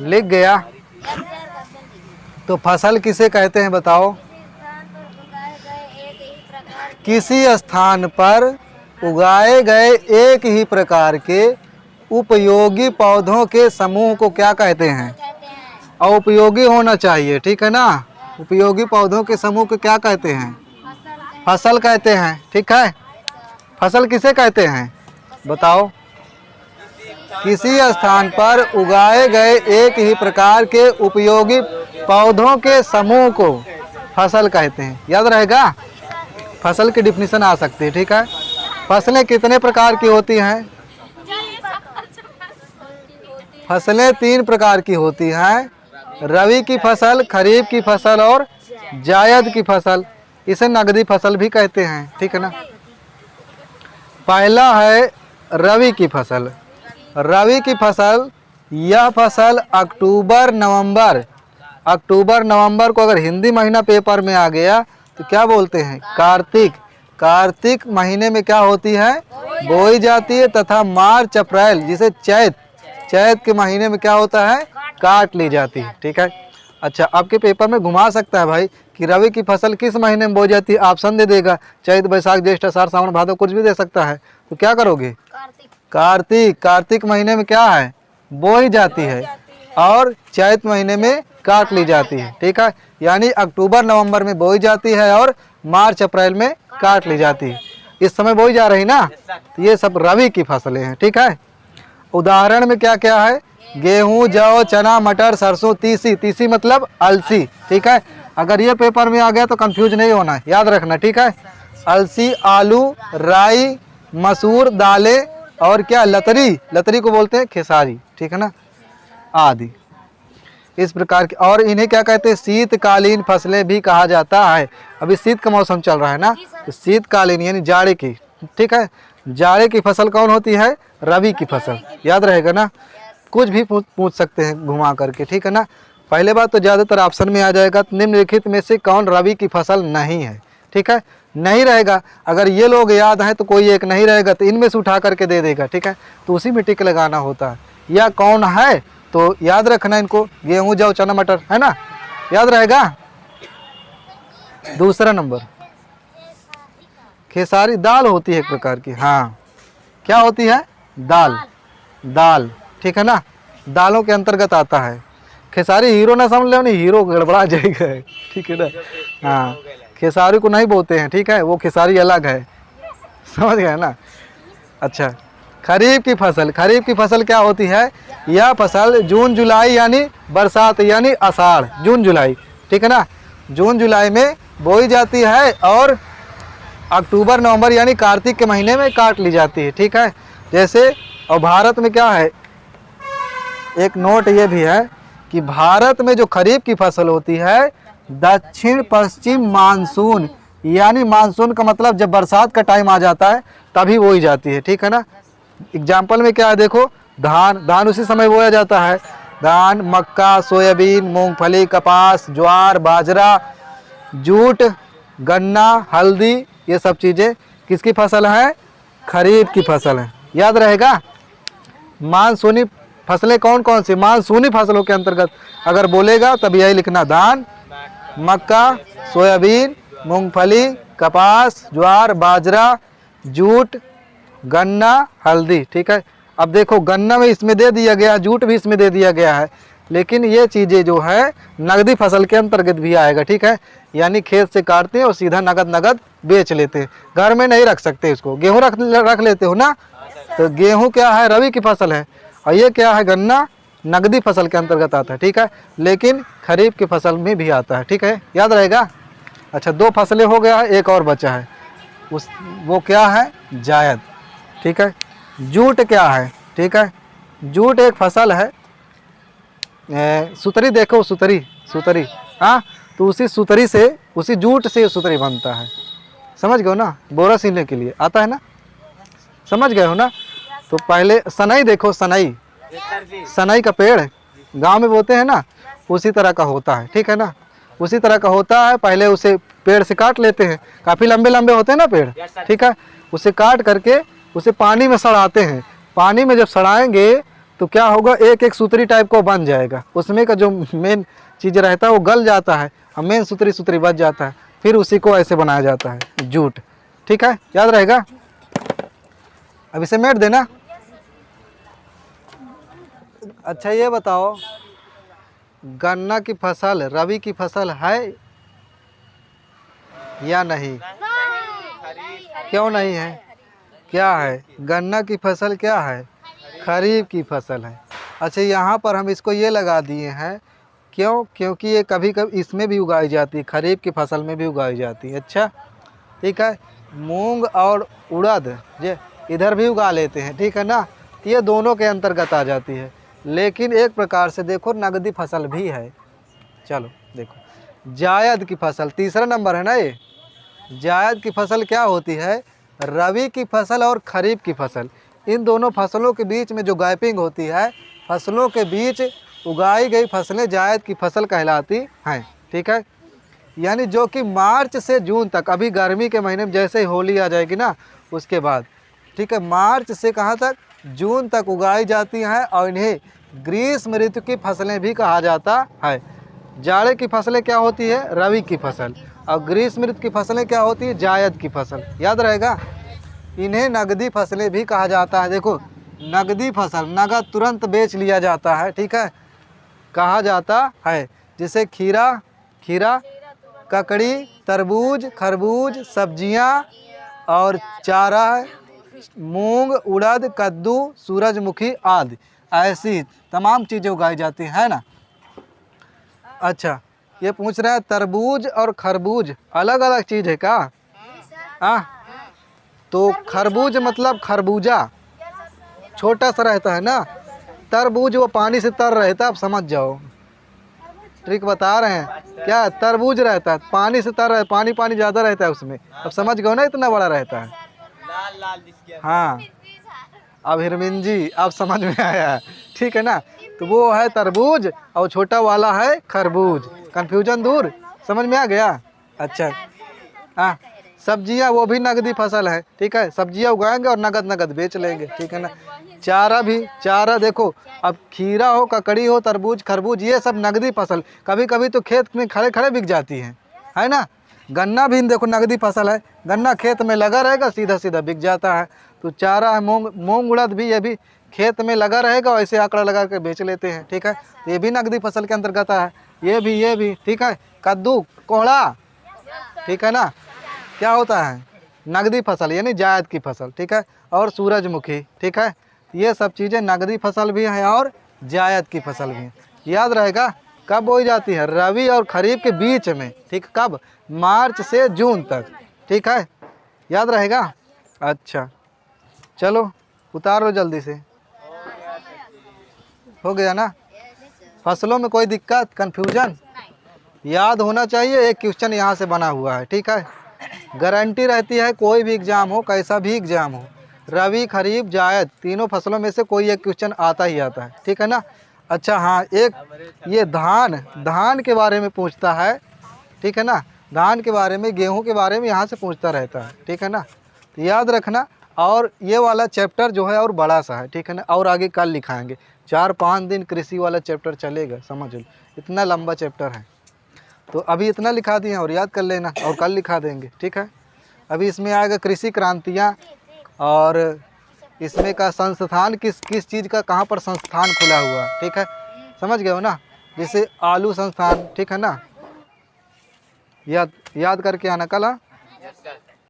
लिख गया। तो फसल किसे कहते हैं बताओ? किसी स्थान पर उगाए गए एक ही प्रकार के उपयोगी पौधों के समूह को क्या कहते हैं? और उपयोगी होना चाहिए, ठीक है ना। उपयोगी पौधों के समूह को क्या कहते हैं? फसल कहते हैं, ठीक है। फसल किसे कहते हैं बताओ? किसी स्थान पर उगाए गए एक ही प्रकार के उपयोगी पौधों के समूह को फसल कहते हैं। याद रहेगा। फसल की डिफिनीशन आ सकती है, ठीक है। फसलें कितने प्रकार की होती हैं? फसलें 3 प्रकार की होती हैं। रबी की फसल, खरीफ की फसल और जायद की फसल। इसे नगदी फसल भी कहते हैं, ठीक है ना। पहला है रबी की फसल। रबी की फसल, यह फसल अक्टूबर नवंबर को अगर हिंदी महीना पेपर में आ गया तो क्या बोलते हैं? कार्तिक महीने में क्या होती है? बोई जाती है। तथा मार्च अप्रैल, जिसे चैत के महीने में क्या होता है? काट ली जाती है, ठीक है। अच्छा, आपके पेपर में घुमा सकता है भाई कि रबी की फसल किस महीने में बोई जाती है। ऑप्शन दे देगा, चैत, बैसाख, ज्येष्ठ, आषाढ़, सावन, भादो, कुछ भी दे सकता है। तो क्या करोगे? कार्तिक महीने में क्या है? बोई जाती है और चैत महीने में काट ली जाती है, ठीक है। यानी अक्टूबर नवंबर में बोई जाती है और मार्च अप्रैल में काट ली जाती है। इस समय बोई जा रही ना, तो ये सब रबी की फसलें हैं, ठीक है। उदाहरण में क्या क्या है? गेहूं, जौ, चना, मटर, सरसों, तीसी मतलब अलसी, ठीक है। अगर ये पेपर में आ गया तो कंफ्यूज नहीं होना है, याद रखना, ठीक है। अलसी, आलू, राई, मसूर दालें और क्या? लतरी को बोलते हैं खेसारी, ठीक है ना, आदि इस प्रकार की। और इन्हें क्या कहते हैं? शीतकालीन फसलें भी कहा जाता है। अभी शीत का मौसम चल रहा है ना, तो शीतकालीन यानी जाड़े की, ठीक है। जाड़े की फसल कौन होती है? रबी की फसल। याद रहेगा ना। कुछ भी पूछ सकते हैं घुमा करके, ठीक है ना। पहले बात तो ज़्यादातर ऑप्शन में आ जाएगा, निम्नलिखित में से कौन रबी की फसल नहीं है, ठीक है। नहीं रहेगा। अगर ये लोग याद हैं तो कोई एक नहीं रहेगा, तो इनमें से उठा करके दे देगा, ठीक है। तो उसी में टिक लगाना होता है। या कौन है तो याद रखना इनको, गेहूं, जौ, चना, मटर, है ना, याद रहेगा। दूसरा नंबर खेसारी दाल होती है एक प्रकार की। हाँ, क्या होती है? दाल, ठीक है ना, दालों के अंतर्गत आता है। खेसारी हीरो ना समझ लो, नहीं हीरो गड़बड़ा जाएगा, ठीक है ना। हाँ, खेसारी को नहीं बोलते हैं, ठीक है, वो खेसारी अलग है, समझ गए ना। अच्छा, खरीफ की फसल क्या होती है? यह फसल जून जुलाई यानी बरसात यानी आषाढ़, जून जुलाई, ठीक है ना, जून जुलाई में बोई जाती है और अक्टूबर नवंबर यानी कार्तिक के महीने में काट ली जाती है, ठीक है। जैसे और भारत में क्या है, एक नोट ये भी है कि भारत में जो खरीफ की फसल होती है दक्षिण पश्चिम मानसून, यानी मानसून का मतलब जब बरसात का टाइम आ जाता है तभी बोई जाती है, ठीक है ना। एग्जाम्पल में क्या है देखो, धान उसी समय बोया जाता है। धान, मक्का, सोयाबीन, मूंगफली, कपास, ज्वार, बाजरा, जूट, गन्ना, हल्दी, ये सब चीज़ें किसकी फसल है? खरीफ की फसल है। याद रहेगा। मानसूनी फसलें कौन कौन सी? मानसूनी फसलों के अंतर्गत अगर बोलेगा तब यही लिखना, धान, मक्का, सोयाबीन, मूंगफली, कपास, ज्वार, बाजरा, जूट, गन्ना, हल्दी, ठीक है। अब देखो गन्ना में इसमें दे दिया गया, जूट भी इसमें दे दिया गया है, लेकिन ये चीज़ें जो है नगदी फसल के अंतर्गत भी आएगा, ठीक है। यानी खेत से काटते हैं और सीधा नगद बेच लेते हैं, घर में नहीं रख सकते इसको। गेहूँ रख लेते हो ना, तो गेहूँ क्या है? रबी की फसल है। और ये क्या है? गन्ना नगदी फसल के अंतर्गत आता है, ठीक है, लेकिन खरीफ की फसल में भी आता है, ठीक है, याद रहेगा। अच्छा, 2 फसलें हो गया है, एक और बचा है, वो क्या है? जायद, ठीक है। जूट क्या है? ठीक है, जूट एक फसल है। सुतरी देखो, सुतरी, हाँ, तो उसी सुतरी से, उसी जूट से सुतरी बनता है, समझ गए हो ना। बोरा सीने के लिए आता है ना, समझ गए हो ना। तो पहले सनई देखो, सनई का पेड़ गांव में बोते हैं ना, उसी तरह का होता है, ठीक है ना, उसी तरह का होता है। पहले उसे पेड़ से काट लेते हैं, काफ़ी लंबे लंबे होते हैं ना पेड़, ठीक है, उसे काट करके उसे पानी में सड़ाते हैं। पानी में जब सड़ाएंगे तो क्या होगा, एक एक सूत्री टाइप को बन जाएगा, उसमें का जो मेन चीज़ रहता है वो गल जाता है और मेन सूत्री सूत्री बच जाता है, फिर उसी को ऐसे बनाया जाता है जूट। ठीक है, याद रहेगा। अब इसे मेट देना। अच्छा ये बताओ, गन्ना की फसल रबी की फसल है या नहीं? क्यों नहीं है? क्या है? गन्ना की फसल क्या है? खरीफ की फसल है। अच्छा यहाँ पर हम इसको ये लगा दिए हैं, क्यों? क्योंकि ये कभी कभी इसमें भी उगाई जाती है, खरीफ की फसल में भी उगाई जाती है। अच्छा ठीक है, मूंग और उड़द ये इधर भी उगा लेते हैं, ठीक है ना, तो ये दोनों के अंतर्गत आ जाती है। लेकिन एक प्रकार से देखो नगदी फसल भी है। चलो देखो, जायद की फसल तीसरा नंबर है ना ये। जायद की फसल क्या होती है? रबी की फसल और खरीफ की फसल, इन दोनों फसलों के बीच में जो गैपिंग होती है, फसलों के बीच उगाई गई फसलें जायद की फसल कहलाती हैं। ठीक है, यानी जो कि मार्च से जून तक, अभी गर्मी के महीने में जैसे ही होली आ जाएगी ना उसके बाद, ठीक है, मार्च से कहाँ तक? जून तक उगाई जाती हैं और इन्हें ग्रीष्म ऋतु की फसलें भी कहा जाता है। जाड़े की फसलें क्या होती है? रबी की फसल। और ग्रीष्म ऋतु की फसलें क्या होती है? जायद की फसल। याद रहेगा। इन्हें नगदी फसलें भी कहा जाता है। देखो नगदी फसल, नगद तुरंत बेच लिया जाता है, ठीक है, कहा जाता है। जैसे खीरा, ककड़ी, तरबूज, खरबूज, सब्जियां और चारा, मूंग, उड़द, कद्दू, सूरजमुखी आदि, ऐसी तमाम चीज़ें उगाई जाती हैं ना। अच्छा ये पूछ रहा है तरबूज और खरबूज अलग अलग चीज़ है क्या? तो खरबूज मतलब खरबूजा छोटा सा रहता है ना, तरबूज वो पानी से तर रहता है। आप समझ जाओ, ट्रिक बता रहे हैं क्या। तरबूज रहता है पानी से तर, पानी पानी ज़्यादा रहता है उसमें। अब समझ गए ना, इतना बड़ा रहता है। लाल लाल। हाँ अब हिरमिंजी, अब समझ में आया, ठीक है ना। तो वो है तरबूज और छोटा वाला है खरबूज। कन्फ्यूजन दूर, समझ में आ गया। अच्छा हाँ, सब्जियां वो भी नगदी फसल है, ठीक है, सब्जियां उगाएंगे और नगद नगद बेच लेंगे, ठीक है ना। चारा भी, चारा देखो, अब खीरा हो, ककड़ी हो, तरबूज, खरबूज, ये सब नगदी फसल कभी कभी तो खेत में खड़े खड़े बिक जाती हैं, है ना। गन्ना भी देखो नगदी फसल है, गन्ना खेत में लगा रहेगा सीधा सीधा बिक जाता है। तो चारा है, मूंग उड़द भी, ये भी खेत में लगा रहेगा और ऐसे आंकड़ा लगा के बेच लेते हैं, ठीक है, ये भी नगदी फसल के अंतर्गत है। ये भी, ठीक है, कद्दू, कोहड़ा, ठीक है ना, क्या होता है? नगदी फसल यानी जायद की फसल, ठीक है, और सूरजमुखी, ठीक है, ये सब चीज़ें नगदी फसल भी हैं और जायद की फसल भी हैं। याद रहेगा। कब बोई जाती है? रबी और खरीफ के बीच में, ठीक, कब? मार्च से जून तक, ठीक है, याद रहेगा। अच्छा चलो उतार लो जल्दी से, हो गया ना। फसलों में कोई दिक्कत, कन्फ्यूजन? याद होना चाहिए। एक क्वेश्चन यहाँ से बना हुआ है, ठीक है, गारंटी रहती है कोई भी एग्ज़ाम हो, कैसा भी एग्ज़ाम हो, रबी खरीफ जायद तीनों फसलों में से कोई एक क्वेश्चन आता ही आता है, ठीक है ना। अच्छा हाँ, एक ये धान के बारे में पूछता है, ठीक है ना, धान के बारे में, गेहूं के बारे में यहाँ से पूछता रहता है, ठीक है ना, तो याद रखना। और ये वाला चैप्टर जो है और बड़ा सा है, ठीक है ना, और आगे कल लिखाएंगे। 4-5 दिन कृषि वाला चैप्टर चलेगा, समझ लो, इतना लंबा चैप्टर है। तो अभी इतना लिखा दिए और याद कर लेना, और कल लिखा देंगे, ठीक है। अभी इसमें आएगा कृषि क्रांतियाँ, और इसमें का संस्थान किस किस चीज़ का कहाँ पर संस्थान खुला हुआ, ठीक है, समझ गए हो ना। जैसे आलू संस्थान, ठीक है ना, याद करके आना कल। हाँ।